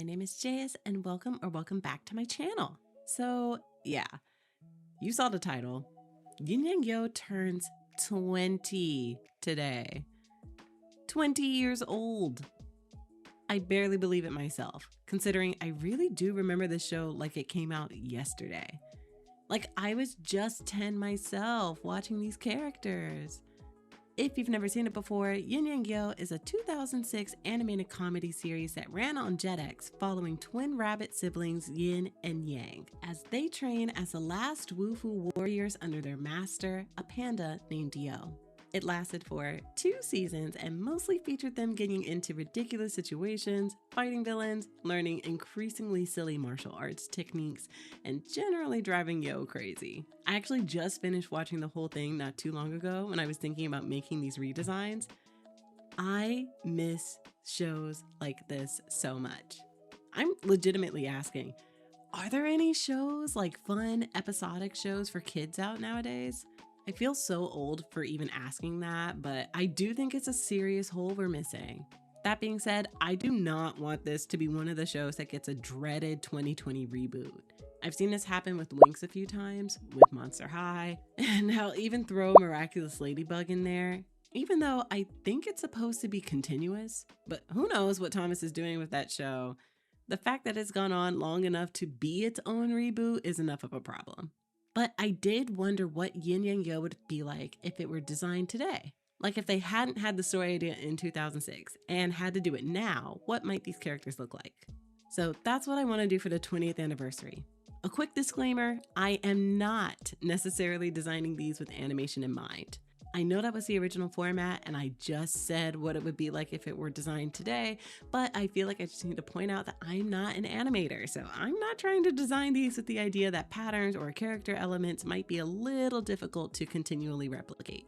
My name is Jayas and welcome back to my channel. So yeah, you saw the title. Yin Yang Yo turns 20 today. 20 years old. I barely believe it myself, considering I really do remember this show like it came out yesterday. Like I was just 10 myself watching these characters. If you've never seen it before, Yin Yang Yo is a 2006 animated comedy series that ran on Jetix following twin rabbit siblings Yin and Yang as they train as the last Wufu warriors under their master, a panda named Yo. It lasted for 2 seasons and mostly featured them getting into ridiculous situations, fighting villains, learning increasingly silly martial arts techniques, and generally driving Yo crazy. I actually just finished watching the whole thing not too long ago when I was thinking about making these redesigns. I miss shows like this so much. I'm legitimately asking, are there any shows, like fun episodic shows for kids out nowadays? I feel so old for even asking that, but I do think it's a serious hole we're missing. That being said, I do not want this to be one of the shows that gets a dreaded 2020 reboot. I've seen this happen with Winx a few times, with Monster High, and I'll even throw Miraculous Ladybug in there, even though I think it's supposed to be continuous. But who knows what Thomas is doing with that show. The fact that it's gone on long enough to be its own reboot is enough of a problem. But I did wonder what Yin Yang Yo would be like if it were designed today. Like if they hadn't had the story idea in 2006 and had to do it now, what might these characters look like? So that's what I want to do for the 20th anniversary. A quick disclaimer, I am not necessarily designing these with animation in mind. I know that was the original format and I just said what it would be like if it were designed today, but I feel like I just need to point out that I'm not an animator, so I'm not trying to design these with the idea that patterns or character elements might be a little difficult to continually replicate.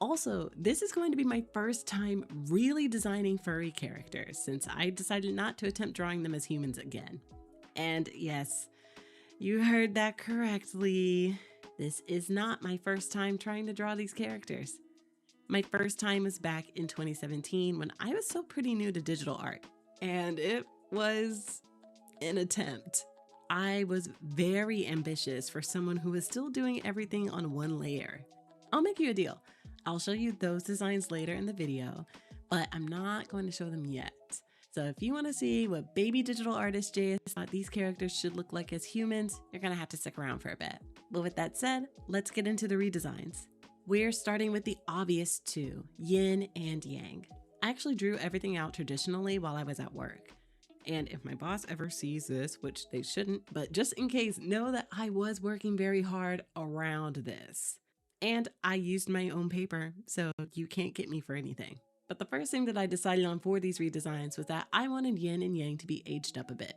Also, this is going to be my first time really designing furry characters since I decided not to attempt drawing them as humans again. And yes, you heard that correctly. This is not my first time trying to draw these characters. My first time was back in 2017 when I was still pretty new to digital art, and it was an attempt. I was very ambitious for someone who was still doing everything on one layer. I'll make you a deal. I'll show you those designs later in the video, but I'm not going to show them yet. So if you want to see what baby digital artist Jay thought these characters should look like as humans, you're going to have to stick around for a bit. But with that said, let's get into the redesigns. We're starting with the obvious two, Yin and Yang. I actually drew everything out traditionally while I was at work. And if my boss ever sees this, which they shouldn't, but just in case, know that I was working very hard around this. And I used my own paper, so you can't get me for anything. But the first thing that I decided on for these redesigns was that I wanted Yin and Yang to be aged up a bit.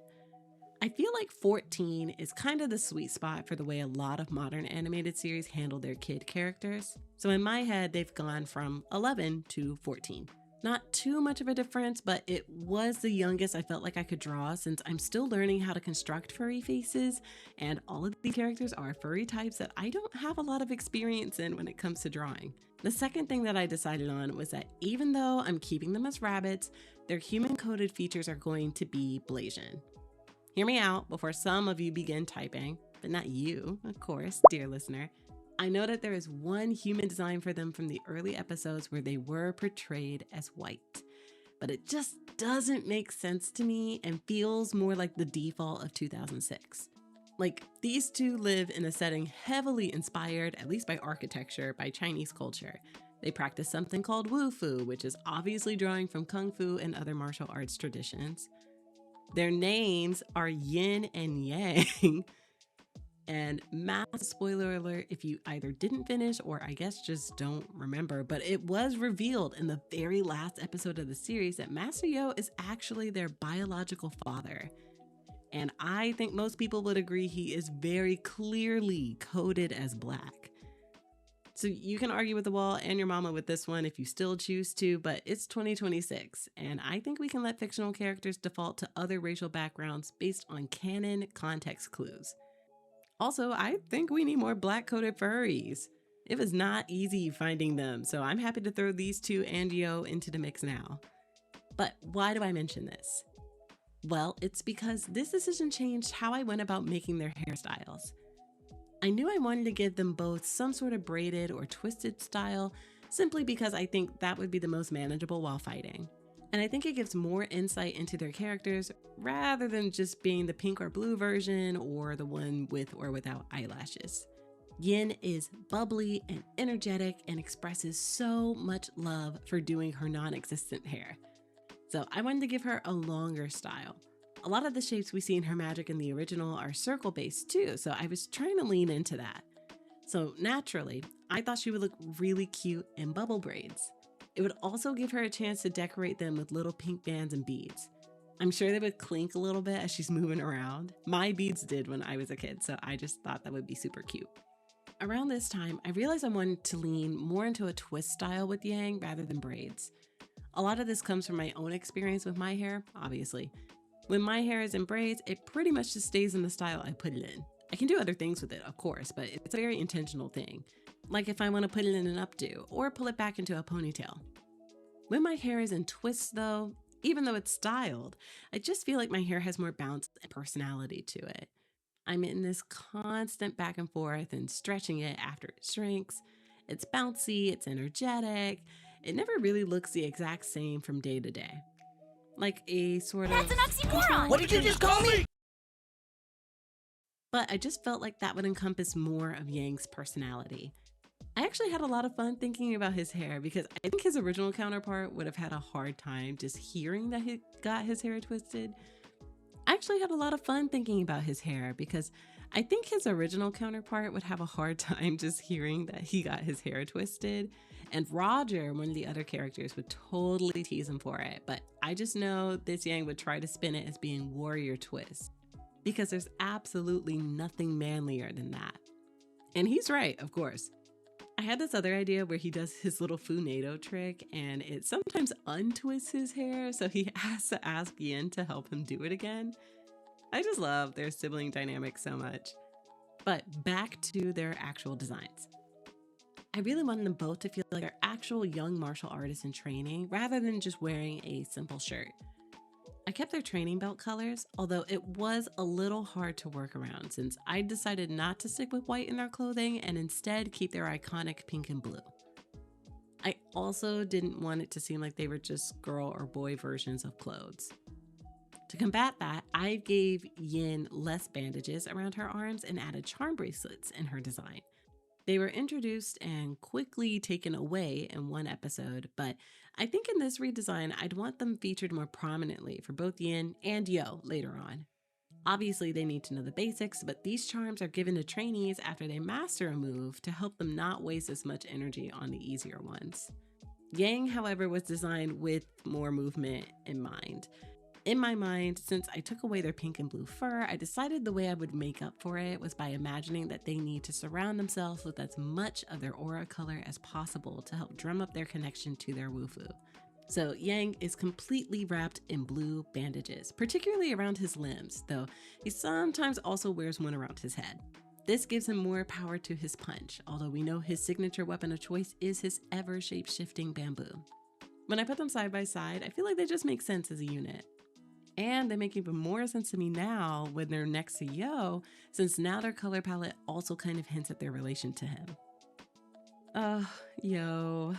I feel like 14 is kind of the sweet spot for the way a lot of modern animated series handle their kid characters. So in my head, they've gone from 11 to 14. Not too much of a difference, but it was the youngest I felt like I could draw since I'm still learning how to construct furry faces, and all of the characters are furry types that I don't have a lot of experience in when it comes to drawing. The second thing that I decided on was that even though I'm keeping them as rabbits, their human-coded features are going to be Blasian. Hear me out before some of you begin typing, but not you, of course, dear listener. I know that there is one human design for them from the early episodes where they were portrayed as white, but it just doesn't make sense to me and feels more like the default of 2006. Like, these two live in a setting heavily inspired, at least by architecture, by Chinese culture. They practice something called Wufu, which is obviously drawing from Kung Fu and other martial arts traditions. Their names are Yin and Yang. And massive spoiler alert if you either didn't finish or I guess just don't remember, but it was revealed in the very last episode of the series that Master Yo is actually their biological father. And I think most people would agree he is very clearly coded as black. So you can argue with the wall and your mama with this one if you still choose to, but it's 2026, and I think we can let fictional characters default to other racial backgrounds based on canon context clues. Also, I think we need more black-coded furries. It was not easy finding them, so I'm happy to throw these two and Yo into the mix now. But why do I mention this? Well, it's because this decision changed how I went about making their hairstyles. I knew I wanted to give them both some sort of braided or twisted style simply because I think that would be the most manageable while fighting. And I think it gives more insight into their characters rather than just being the pink or blue version or the one with or without eyelashes. Yin is bubbly and energetic and expresses so much love for doing her non-existent hair. So I wanted to give her a longer style. A lot of the shapes we see in her magic in the original are circle based too, so I was trying to lean into that. So naturally, I thought she would look really cute in bubble braids. It would also give her a chance to decorate them with little pink bands and beads. I'm sure they would clink a little bit as she's moving around. My beads did when I was a kid, so I just thought that would be super cute. Around this time, I realized I wanted to lean more into a twist style with Yang rather than braids. A lot of this comes from my own experience with my hair, obviously. When my hair is in braids, it pretty much just stays in the style I put it in. I can do other things with it, of course, but it's a very intentional thing. Like if I want to put it in an updo or pull it back into a ponytail. When my hair is in twists though, even though it's styled, I just feel like my hair has more bounce and personality to it. I'm in this constant back and forth and stretching it after it shrinks. It's bouncy, it's energetic. It never really looks the exact same from day to day. Like a sort That's of... an oxymoron! What did you just call me? But I just felt like that would encompass more of Yang's personality. I actually had a lot of fun thinking about his hair because I think his original counterpart would have had a hard time just hearing that he got his hair twisted. I actually had a lot of fun thinking about his hair because I think his original counterpart would have a hard time just hearing that he got his hair twisted. And Roger, one of the other characters, would totally tease him for it. But I just know this Yang would try to spin it as being warrior twist because there's absolutely nothing manlier than that. And he's right, of course. I had this other idea where he does his little Funado trick and it sometimes untwists his hair, so he has to ask Yin to help him do it again. I just love their sibling dynamic so much. But back to their actual designs. I really wanted them both to feel like they're actual young martial artists in training rather than just wearing a simple shirt. I kept their training belt colors, although it was a little hard to work around since I decided not to stick with white in their clothing and instead keep their iconic pink and blue. I also didn't want it to seem like they were just girl or boy versions of clothes. To combat that, I gave Yin less bandages around her arms and added charm bracelets in her design. They were introduced and quickly taken away in one episode, but I think in this redesign, I'd want them featured more prominently for both Yin and Yo later on. Obviously, they need to know the basics, but these charms are given to trainees after they master a move to help them not waste as much energy on the easier ones. Yang, however, was designed with more movement in mind. In my mind, since I took away their pink and blue fur, I decided the way I would make up for it was by imagining that they need to surround themselves with as much of their aura color as possible to help drum up their connection to their woofu. So Yang is completely wrapped in blue bandages, particularly around his limbs, though he sometimes also wears one around his head. This gives him more power to his punch, although we know his signature weapon of choice is his ever shape-shifting bamboo. When I put them side by side, I feel like they just make sense as a unit. And they make even more sense to me now when they're next to Yo, since now their color palette also kind of hints at their relation to him. Yo.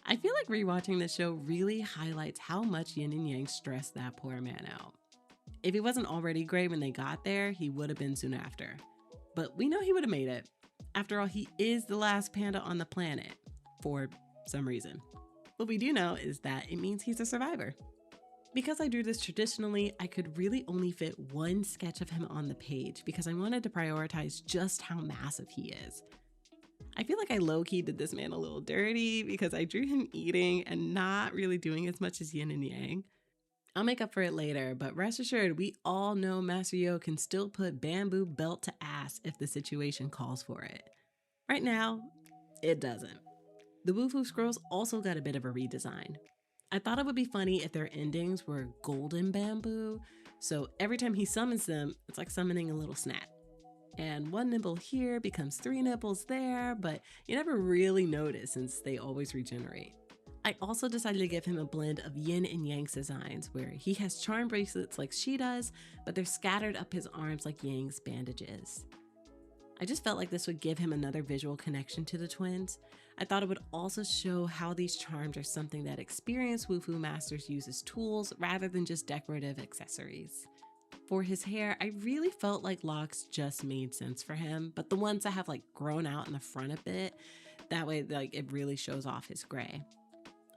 I feel like rewatching this show really highlights how much Yin and Yang stressed that poor man out. If he wasn't already gray when they got there, he would have been soon after. But we know he would have made it. After all, he is the last panda on the planet, for some reason. What we do know is that it means he's a survivor. Because I drew this traditionally, I could really only fit one sketch of him on the page because I wanted to prioritize just how massive he is. I feel like I low-key did this man a little dirty because I drew him eating and not really doing as much as Yin and Yang. I'll make up for it later, but rest assured, we all know Master Yo can still put bamboo belt to ass if the situation calls for it. Right now, it doesn't. The Wufu scrolls also got a bit of a redesign. I thought it would be funny if their endings were golden bamboo, so every time he summons them, it's like summoning a little snap. And one nibble here becomes 3 nibbles there, but you never really notice since they always regenerate. I also decided to give him a blend of yin and yang designs where he has charm bracelets like she does, but they're scattered up his arms like Yang's bandages. I just felt like this would give him another visual connection to the twins. I thought it would also show how these charms are something that experienced Wu Fu masters use as tools rather than just decorative accessories. For his hair, I really felt like locks just made sense for him, but the ones that have like grown out in the front a bit, that way like it really shows off his gray.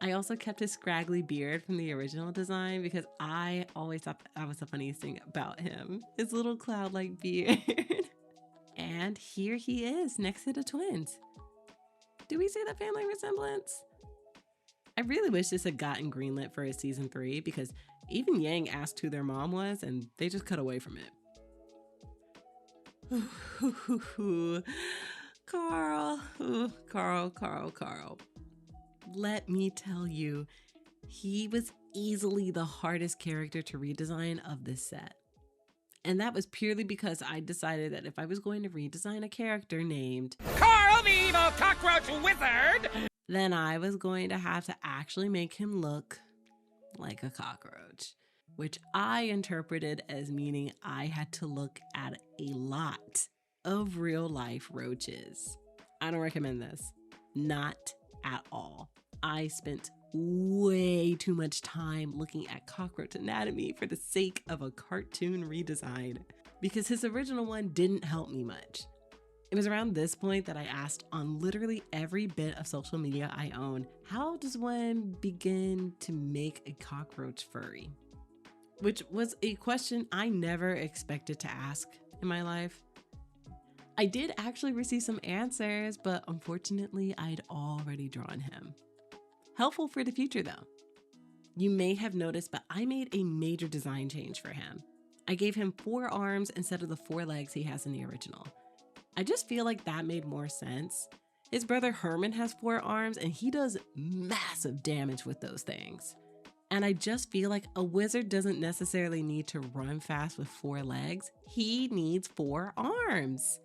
I also kept his scraggly beard from the original design because I always thought that was the funniest thing about him, his little cloud-like beard. And here he is next to the twins. Do we see the family resemblance? I really wish this had gotten greenlit for a season 3 because even Yang asked who their mom was and they just cut away from it. Carl. Carl. Let me tell you, he was easily the hardest character to redesign of this set. And that was purely because I decided that if I was going to redesign a character named Carl the Evil Cockroach Wizard, then I was going to have to actually make him look like a cockroach, which I interpreted as meaning I had to look at a lot of real life roaches. I don't recommend this, not at all. I spent way too much time looking at cockroach anatomy for the sake of a cartoon redesign because his original one didn't help me much. It was around this point that I asked on literally every bit of social media I own, how does one begin to make a cockroach furry? Which was a question I never expected to ask in my life. I did actually receive some answers, but unfortunately I'd already drawn him. Helpful for the future though. You may have noticed, but I made a major design change for him. I gave him 4 arms instead of the 4 legs he has in the original. I just feel like that made more sense. His brother Herman has 4 arms and he does massive damage with those things. And I just feel like a wizard doesn't necessarily need to run fast with 4 legs. He needs 4 arms.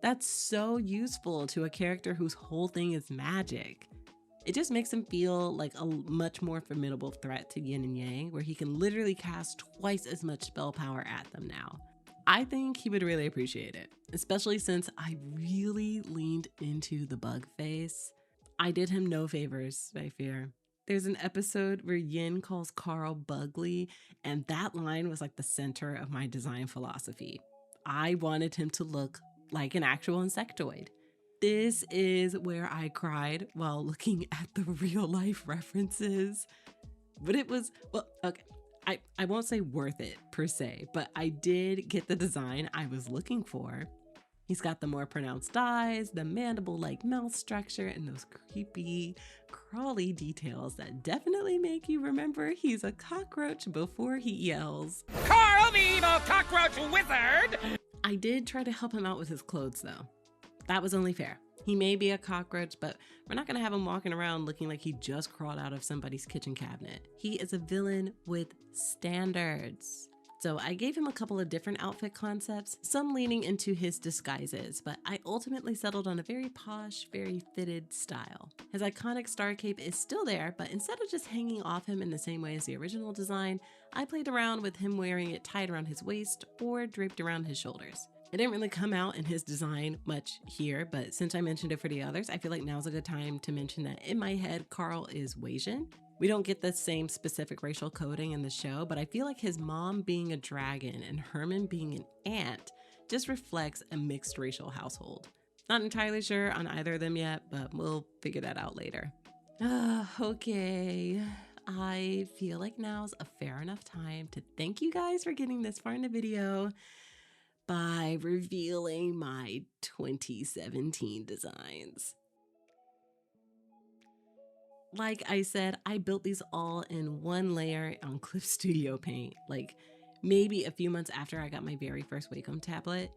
That's so useful to a character whose whole thing is magic. It just makes him feel like a much more formidable threat to Yin and Yang, where he can literally cast twice as much spell power at them now. I think he would really appreciate it, especially since I really leaned into the bug face. I did him no favors, I fear. There's an episode where Yin calls Carl Bugly, and that line was like the center of my design philosophy. I wanted him to look like an actual insectoid. This is where I cried while looking at the real life references. But it was, well, okay, I won't say worth it per se, but I did get the design I was looking for. He's got the more pronounced eyes, the mandible-like mouth structure, and those creepy, crawly details that definitely make you remember he's a cockroach before he yells, Carl the Evil Cockroach Wizard! I did try to help him out with his clothes though. That was only fair. He may be a cockroach, but we're not gonna have him walking around looking like he just crawled out of somebody's kitchen cabinet. He is a villain with standards. So I gave him a couple of different outfit concepts, some leaning into his disguises, but I ultimately settled on a very posh, very fitted style. His iconic star cape is still there, but instead of just hanging off him in the same way as the original design, I played around with him wearing it tied around his waist or draped around his shoulders. It didn't really come out in his design much here, but since I mentioned it for the others, I feel like now's a good time to mention that in my head, Carl is Asian. We don't get the same specific racial coding in the show, but I feel like his mom being a dragon and Herman being an ant just reflects a mixed racial household. Not entirely sure on either of them yet, but we'll figure that out later. Okay. I feel like now's a fair enough time to thank you guys for getting this far in the video by revealing my 2017 designs. Like I said, I built these all in one layer on Clip Studio Paint, like maybe a few months after I got my very first Wacom tablet.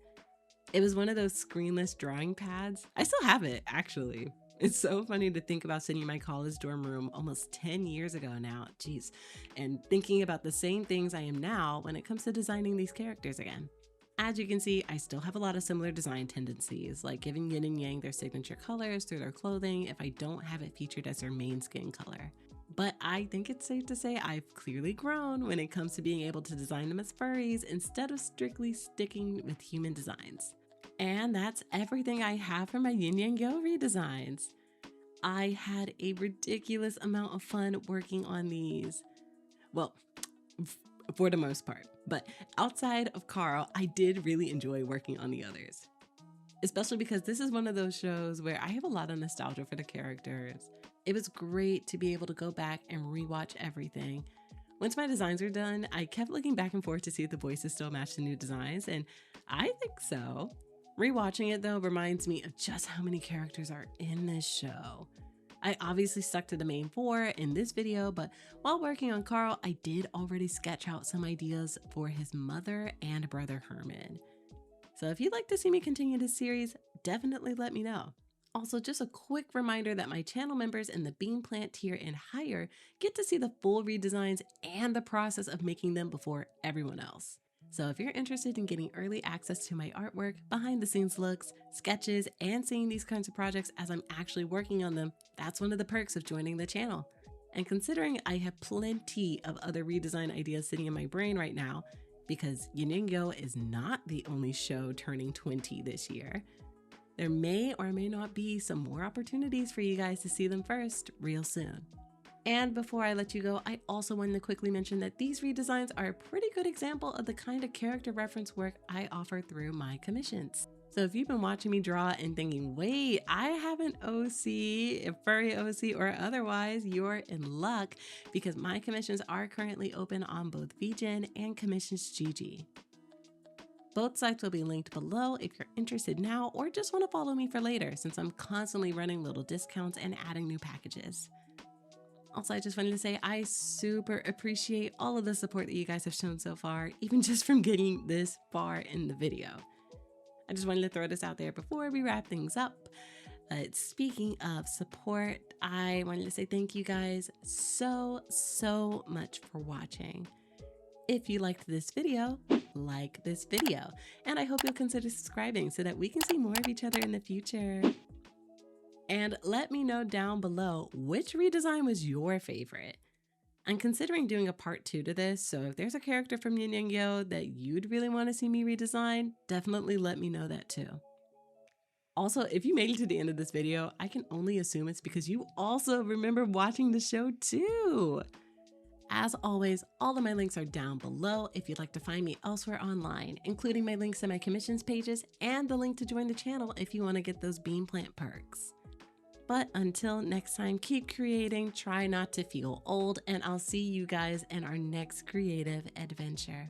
It was one of those screenless drawing pads. I still have it, actually. It's so funny to think about sitting in my college dorm room almost 10 years ago now, geez, and thinking about the same things I am now when it comes to designing these characters again. As you can see, I still have a lot of similar design tendencies, like giving yin and yang their signature colors through their clothing if I don't have it featured as their main skin color. But I think it's safe to say I've clearly grown when it comes to being able to design them as furries instead of strictly sticking with human designs. And that's everything I have for my Yin Yang Yo redesigns. I had a ridiculous amount of fun working on these. Well, for the most part. But outside of Carl, I did really enjoy working on the others. Especially because this is one of those shows where I have a lot of nostalgia for the characters. It was great to be able to go back and rewatch everything. Once my designs were done, I kept looking back and forth to see if the voices still matched the new designs, and I think so. Rewatching it though reminds me of just how many characters are in this show. I obviously stuck to the main 4 in this video, but while working on Carl, I did already sketch out some ideas for his mother and brother Herman. So if you'd like to see me continue this series, definitely let me know. Also, just a quick reminder that my channel members in the Bean Plant tier and higher get to see the full redesigns and the process of making them before everyone else. So if you're interested in getting early access to my artwork, behind the scenes looks, sketches, and seeing these kinds of projects as I'm actually working on them, that's one of the perks of joining the channel. And considering I have plenty of other redesign ideas sitting in my brain right now, because Yin Yang Yo is not the only show turning 20 this year, there may or may not be some more opportunities for you guys to see them first real soon. And before I let you go, I also wanted to quickly mention that these redesigns are a pretty good example of the kind of character reference work I offer through my commissions. So if you've been watching me draw and thinking, wait, I have an OC, a furry OC or otherwise, you're in luck because my commissions are currently open on both VGen and Commissions GG. Both sites will be linked below if you're interested now or just want to follow me for later, since I'm constantly running little discounts and adding new packages. Also, I just wanted to say I super appreciate all of the support that you guys have shown so far, even just from getting this far in the video. I just wanted to throw this out there before we wrap things up. Speaking of support, I wanted to say thank you guys so much for watching. If you liked this video, like this video, and I hope you'll consider subscribing so that we can see more of each other in the future. And let me know down below which redesign was your favorite. I'm considering doing a part 2 to this, so if there's a character from Yin Yang Yo that you'd really want to see me redesign, definitely let me know that too. Also, if you made it to the end of this video, I can only assume it's because you also remember watching the show too. As always, all of my links are down below if you'd like to find me elsewhere online, including my links to my commissions pages and the link to join the channel if you want to get those Bean Plant perks. But until next time, keep creating, try not to feel old, and I'll see you guys in our next creative adventure.